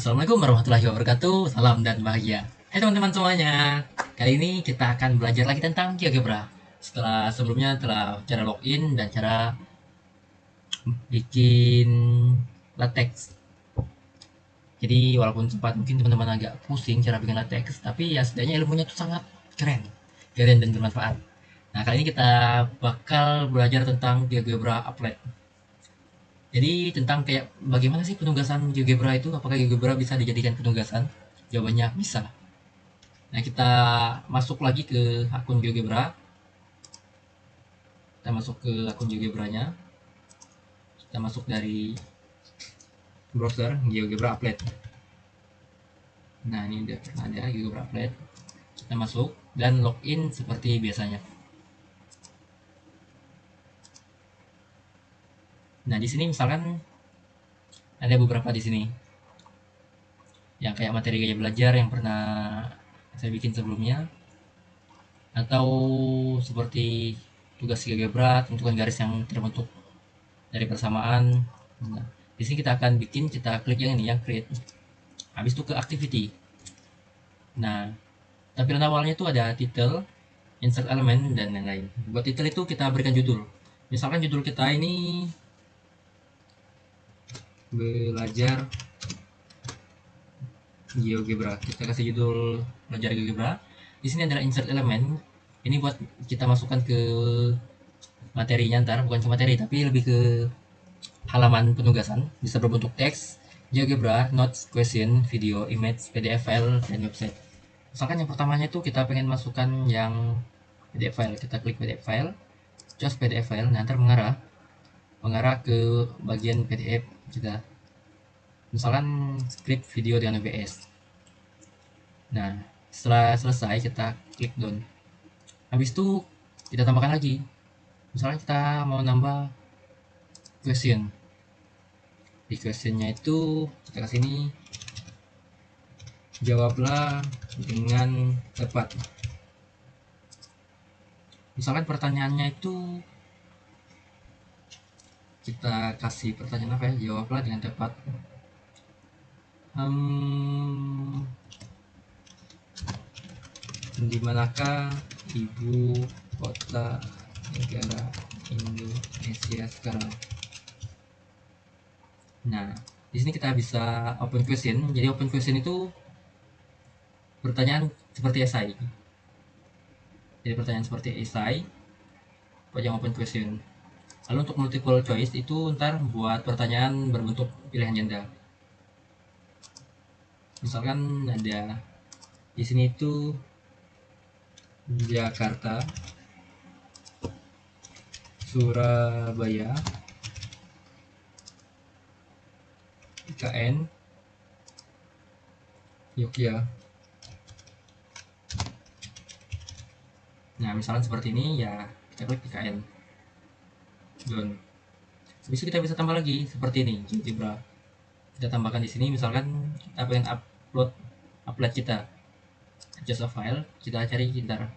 Assalamualaikum warahmatullahi wabarakatuh. Salam dan bahagia. Hai teman-teman semuanya. Kali ini kita akan belajar lagi tentang GeoGebra. Setelah sebelumnya telah cara login dan cara bikin latex. Jadi walaupun sempat mungkin teman-teman agak pusing cara bikin latex, tapi ya setidaknya ilmunya itu sangat keren, keren dan bermanfaat. Nah kali ini kita bakal belajar tentang GeoGebra Applet. Jadi tentang kayak bagaimana sih penugasan GeoGebra itu? Apakah GeoGebra bisa dijadikan penugasan? Jawabannya bisa. Nah, kita masuk lagi ke akun GeoGebra. Kita masuk ke akun GeoGebra-nya. Kita masuk dari browser GeoGebra Applet. Nah, ini udah pernah ada GeoGebra Applet. Kita masuk dan login seperti biasanya. Nah, di sini misalkan ada beberapa di sini yang kayak materi gaya belajar yang pernah saya bikin sebelumnya, atau seperti tugas GeoGebra, tentukan garis yang terbentuk dari persamaan. Nah, di sini kita akan bikin, kita klik yang ini, yang create. Habis itu ke activity. Nah, tampilan awalnya itu ada title, insert element, dan lain-lain. Buat title itu kita berikan judul. Misalkan judul kita ini belajar GeoGebra. Kita kasih judul belajar GeoGebra. Di sini adalah insert element. Ini buat kita masukkan ke materinya ntar, bukan ke materi, tapi lebih ke halaman penugasan. Bisa berbentuk teks, GeoGebra, notes, question, video, image, PDF file, dan website. Misalkan yang pertamanya itu kita pengen masukkan yang PDF file, kita klik PDF file, choose PDF file, nanti mengarah ke bagian PDF kita. Misalkan script video dengan OBS. Nah, setelah selesai kita klik done. Habis itu kita tambahkan lagi. Misalnya kita mau nambah question. Di questionnya itu kita kasih ini, jawablah dengan tepat. Misalkan pertanyaannya itu kita kasih pertanyaan apa ya, jawablah dengan tepat. Di manakah ibu kota negara Indonesia sekarang? Nah, di sini kita bisa open question. Jadi open question itu pertanyaan seperti esai. Jadi pertanyaan seperti esai, yang open question. Lalu untuk multiple choice itu ntar buat pertanyaan berbentuk pilihan ganda. Misalkan ada di sini itu Jakarta, Surabaya, IKN, Yogyakarta. Nah, misalnya seperti ini ya kita klik IKN. Done. Habis itu kita bisa tambah lagi seperti ini, GeoGebra. Kita tambahkan di sini misalkan kita pengen upload kita. Just a file, kita cari ntar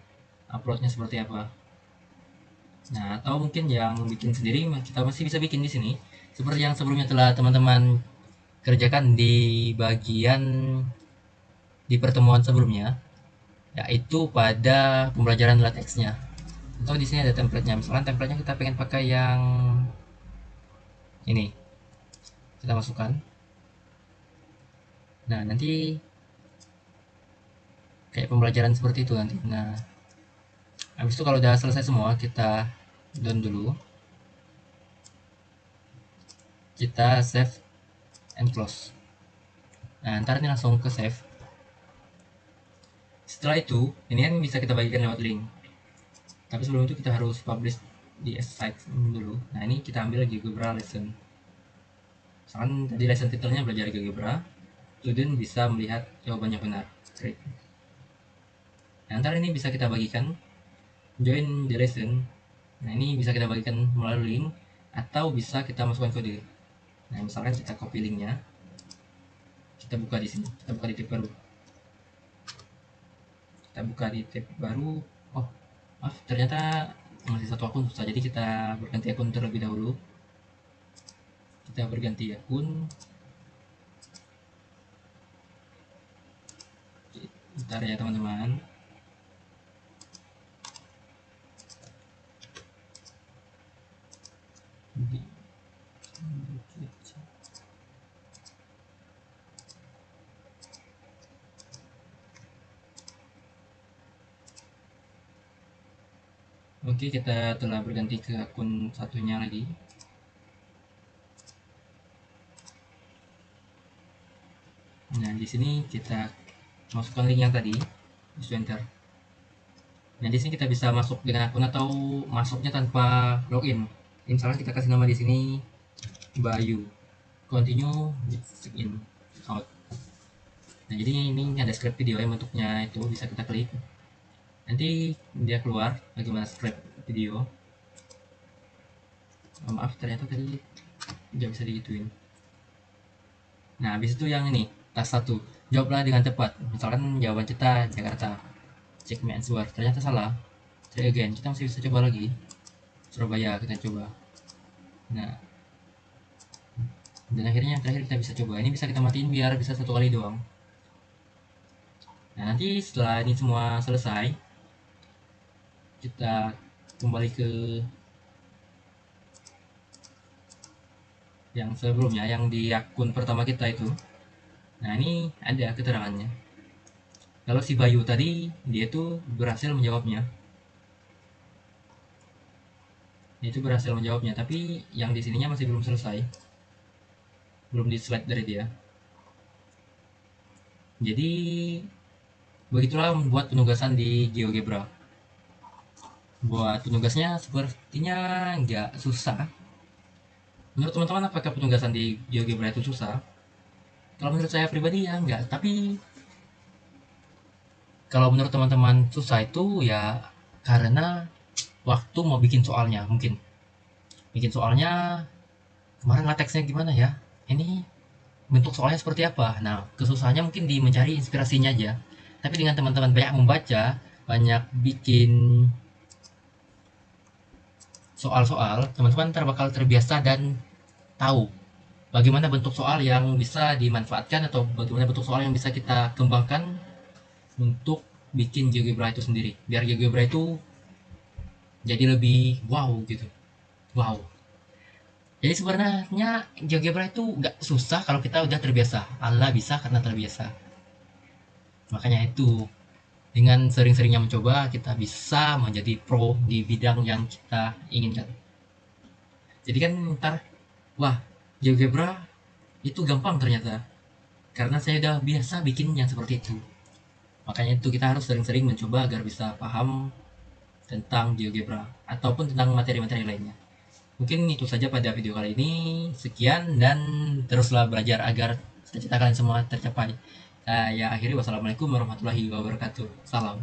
uploadnya seperti apa. Nah, atau mungkin yang bikin sendiri kita masih bisa bikin di sini seperti yang sebelumnya telah teman-teman kerjakan di bagian di pertemuan sebelumnya, yaitu pada pembelajaran latexnya. Atau di sini ada templatenya. Misalkan templatenya kita pengen pakai yang ini, kita masukkan. Nah, nanti kayak pembelajaran seperti itu nanti. Nah, habis itu kalau udah selesai semua kita done dulu, kita save and close. Nah, ntar ini langsung ke save. Setelah itu ini kan bisa kita bagikan lewat link, tapi sebelum itu kita harus publish di site dulu. Nah, ini kita ambil GeoGebra lesson. Misalkan tadi lesson titelnya belajar GeoGebra, student bisa melihat jawabannya benar. Great. Nah, ntar ini bisa kita bagikan, join the lesson. Nah, ini bisa kita bagikan melalui link atau bisa kita masukkan kode. Nah, misalkan kita copy linknya, kita buka di sini, kita buka di tab baru. Kita buka di tab baru. Oh, maaf, ternyata masih satu akun susah. Jadi kita berganti akun terlebih dahulu. Kita berganti akun. Bentar ya teman-teman. Oke, kita telah berganti ke akun satunya lagi. Nah, di sini kita masukkan link yang tadi, di enter. Nah, di sini kita bisa masuk dengan akun atau masuknya tanpa login. Misalnya kita kasih nama di sini Bayu. Continue sign in out. Nah, jadi ini ada script video yang bentuknya itu bisa kita klik. Nanti dia keluar bagaimana script video. Maaf, ternyata tadi nggak bisa digituin. Nah, habis itu yang ini, task 1. Jawablah dengan tepat. Misalkan jawaban kita Jakarta. Check my answer. Ternyata salah. Try again. Kita masih bisa coba lagi. Surabaya kita coba. Nah, dan akhirnya yang terakhir kita bisa coba. Ini bisa kita matiin biar bisa 1 kali doang. Nah, nanti setelah ini semua selesai, kita kembali ke yang sebelumnya, yang di akun pertama kita itu. Nah, ini ada keterangannya. Kalau si Bayu tadi, dia tuh berhasil menjawabnya. Tapi yang di sininya masih belum selesai. Belum di slide dari dia. Jadi, begitulah membuat penugasan di GeoGebra. Buat penugasnya sepertinya nggak susah. Menurut teman-teman, apakah penugasan di GeoGebra itu susah? Kalau menurut saya pribadi ya nggak. Tapi kalau menurut teman-teman susah itu ya karena waktu mau bikin soalnya. Mungkin bikin soalnya kemarin lateksnya gimana ya, ini bentuk soalnya seperti apa. Nah, kesusahannya mungkin di mencari inspirasinya aja. Tapi dengan teman-teman banyak membaca, banyak bikin soal-soal, teman-teman ntar bakal terbiasa dan tahu bagaimana bentuk soal yang bisa dimanfaatkan atau bagaimana bentuk soal yang bisa kita kembangkan untuk bikin GeoGebra itu sendiri. Biar GeoGebra itu jadi lebih wow gitu. Wow. Jadi sebenarnya GeoGebra itu nggak susah kalau kita udah terbiasa. Allah bisa karena terbiasa. Makanya itu dengan sering-seringnya mencoba kita bisa menjadi pro di bidang yang kita inginkan. Jadi kan ntar, wah GeoGebra itu gampang ternyata. Karena saya udah biasa bikin yang seperti itu. Makanya itu kita harus sering-sering mencoba agar bisa paham tentang GeoGebra ataupun tentang materi-materi lainnya. Mungkin itu saja pada video kali ini. Sekian dan teruslah belajar agar cita-cita kalian semua tercapai. Saya akhiri, wassalamualaikum warahmatullahi wabarakatuh. Salam.